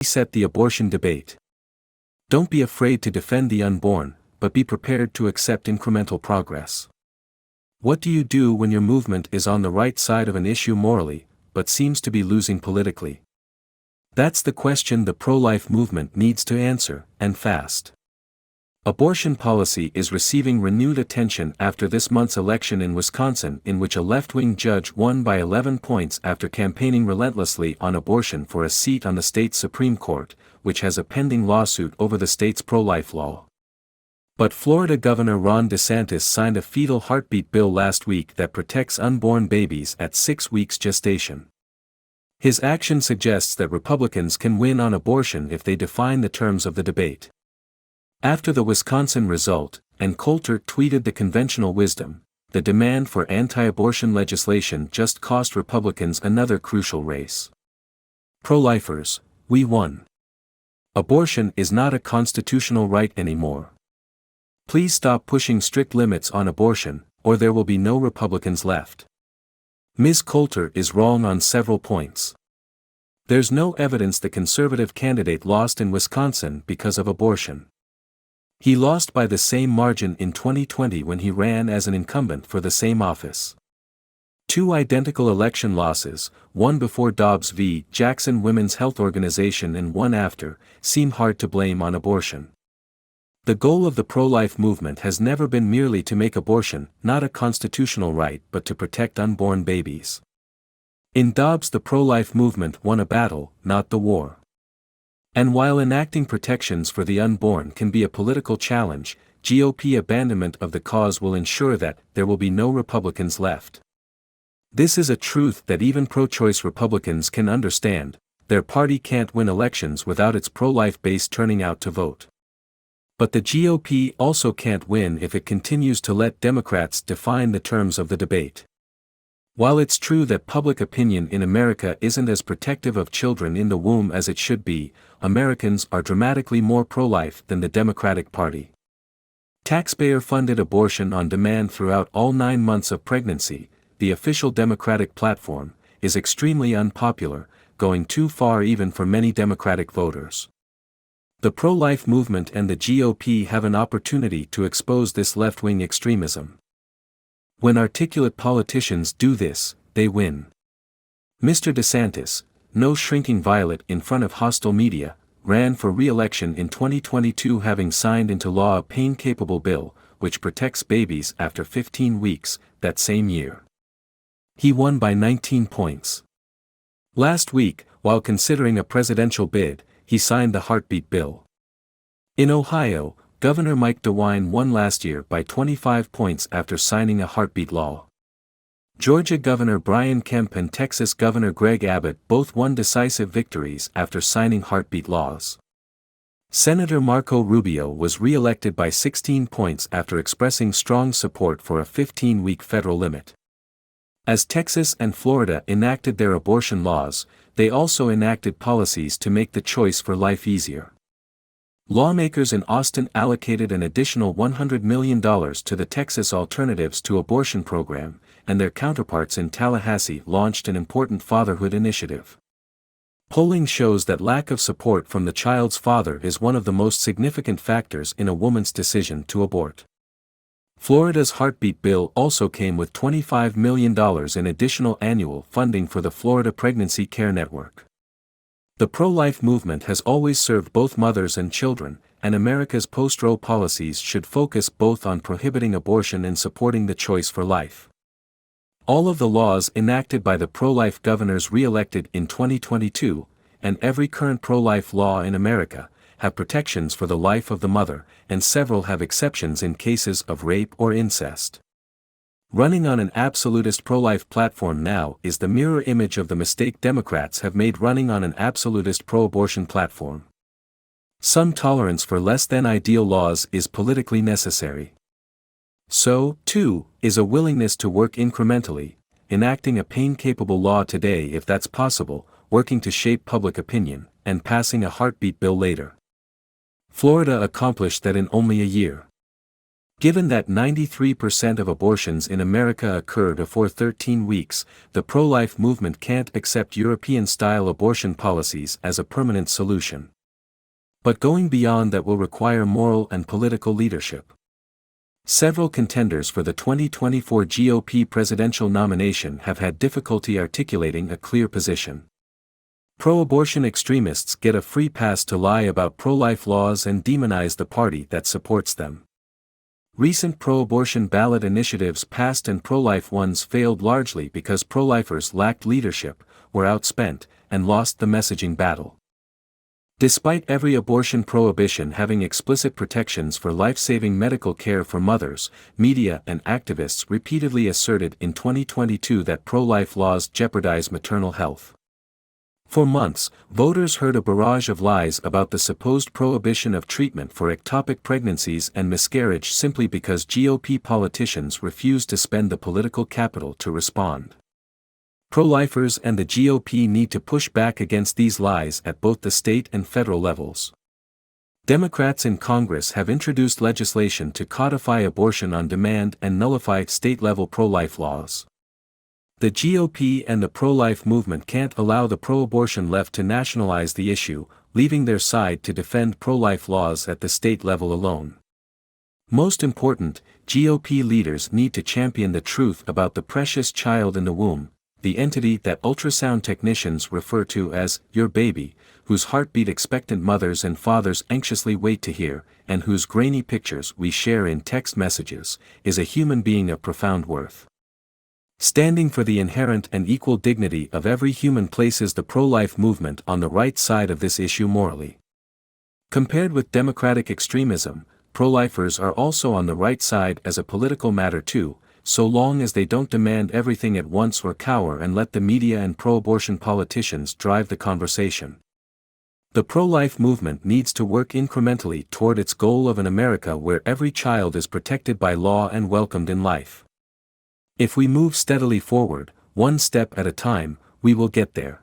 reset the abortion debate. Don't be afraid to defend the unborn, but be prepared to accept incremental progress. What do you do when your movement is on the right side of an issue morally, but seems to be losing politically? That's the question the pro-life movement needs to answer, and fast. Abortion policy is receiving renewed attention after this month's election in Wisconsin, in which a left-wing judge won by 11 points after campaigning relentlessly on abortion for a seat on the state's Supreme Court, which has a pending lawsuit over the state's pro-life law. But Florida Governor Ron DeSantis signed a fetal heartbeat bill last week that protects unborn babies at 6 weeks gestation. His action suggests that Republicans can win on abortion if they define the terms of the debate. After the Wisconsin result, and Coulter tweeted the conventional wisdom, the demand for anti-abortion legislation just cost Republicans another crucial race. Pro-lifers, we won. Abortion is not a constitutional right anymore. Please stop pushing strict limits on abortion, or there will be no Republicans left. Ms. Coulter is wrong on several points. There's no evidence the conservative candidate lost in Wisconsin because of abortion. He lost by the same margin in 2020 when he ran as an incumbent for the same office. Two identical election losses, one before Dobbs v. Jackson Women's Health Organization and one after, seem hard to blame on abortion. The goal of the pro-life movement has never been merely to make abortion not a constitutional right but to protect unborn babies. In Dobbs, the pro-life movement won a battle, not the war. And while enacting protections for the unborn can be a political challenge, GOP abandonment of the cause will ensure that there will be no Republicans left. This is a truth that even pro-choice Republicans can understand. Their party can't win elections without its pro-life base turning out to vote. But the GOP also can't win if it continues to let Democrats define the terms of the debate. While it's true that public opinion in America isn't as protective of children in the womb as it should be, Americans are dramatically more pro-life than the Democratic Party. Taxpayer-funded abortion on demand throughout all 9 months of pregnancy, the official Democratic platform, is extremely unpopular, going too far even for many Democratic voters. The pro-life movement and the GOP have an opportunity to expose this left-wing extremism. When articulate politicians do this, they win. Mr. DeSantis, no shrinking violet in front of hostile media, ran for re-election in 2022 having signed into law a pain-capable bill, which protects babies after 15 weeks, that same year. He won by 19 points. Last week, while considering a presidential bid, he signed the heartbeat bill. In Ohio, Governor Mike DeWine won last year by 25 points after signing a heartbeat law. Georgia Governor Brian Kemp and Texas Governor Greg Abbott both won decisive victories after signing heartbeat laws. Senator Marco Rubio was re-elected by 16 points after expressing strong support for a 15-week federal limit. As Texas and Florida enacted their abortion laws, they also enacted policies to make the choice for life easier. Lawmakers in Austin allocated an additional $100 million to the Texas Alternatives to Abortion program, and their counterparts in Tallahassee launched an important fatherhood initiative. Polling shows that lack of support from the child's father is one of the most significant factors in a woman's decision to abort. Florida's heartbeat bill also came with $25 million in additional annual funding for the Florida Pregnancy Care Network. The pro-life movement has always served both mothers and children, and America's post-Roe policies should focus both on prohibiting abortion and supporting the choice for life. All of the laws enacted by the pro-life governors re-elected in 2022, and every current pro-life law in America, have protections for the life of the mother, and several have exceptions in cases of rape or incest. Running on an absolutist pro-life platform now is the mirror image of the mistake Democrats have made running on an absolutist pro-abortion platform. Some tolerance for less than ideal laws is politically necessary. So, too, is a willingness to work incrementally, enacting a pain-capable law today if that's possible, working to shape public opinion, and passing a heartbeat bill later. Florida accomplished that in only a year. Given that 93% of abortions in America occur before 13 weeks, the pro-life movement can't accept European-style abortion policies as a permanent solution. But going beyond that will require moral and political leadership. Several contenders for the 2024 GOP presidential nomination have had difficulty articulating a clear position. Pro-abortion extremists get a free pass to lie about pro-life laws and demonize the party that supports them. Recent pro-abortion ballot initiatives passed and pro-life ones failed largely because pro-lifers lacked leadership, were outspent, and lost the messaging battle. Despite every abortion prohibition having explicit protections for life-saving medical care for mothers, media and activists repeatedly asserted in 2022 that pro-life laws jeopardize maternal health. For months, voters heard a barrage of lies about the supposed prohibition of treatment for ectopic pregnancies and miscarriage simply because GOP politicians refused to spend the political capital to respond. Pro-lifers and the GOP need to push back against these lies at both the state and federal levels. Democrats in Congress have introduced legislation to codify abortion on demand and nullify state-level pro-life laws. The GOP and the pro-life movement can't allow the pro-abortion left to nationalize the issue, leaving their side to defend pro-life laws at the state level alone. Most important, GOP leaders need to champion the truth about the precious child in the womb, the entity that ultrasound technicians refer to as your baby, whose heartbeat expectant mothers and fathers anxiously wait to hear, and whose grainy pictures we share in text messages, is a human being of profound worth. Standing for the inherent and equal dignity of every human places the pro-life movement on the right side of this issue morally. Compared with democratic extremism, pro-lifers are also on the right side as a political matter too, so long as they don't demand everything at once or cower and let the media and pro-abortion politicians drive the conversation. The pro-life movement needs to work incrementally toward its goal of an America where every child is protected by law and welcomed in life. If we move steadily forward, one step at a time, we will get there.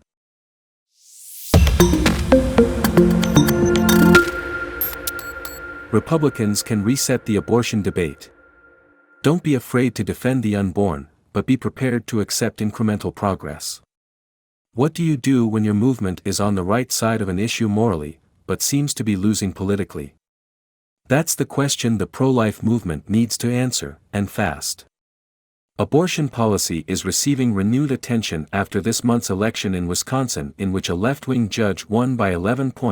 Republicans can reset the abortion debate. Don't be afraid to defend the unborn, but be prepared to accept incremental progress. What do you do when your movement is on the right side of an issue morally, but seems to be losing politically? That's the question the pro-life movement needs to answer, and fast. Abortion policy is receiving renewed attention after this month's election in Wisconsin, in which a left-wing judge won by 11 points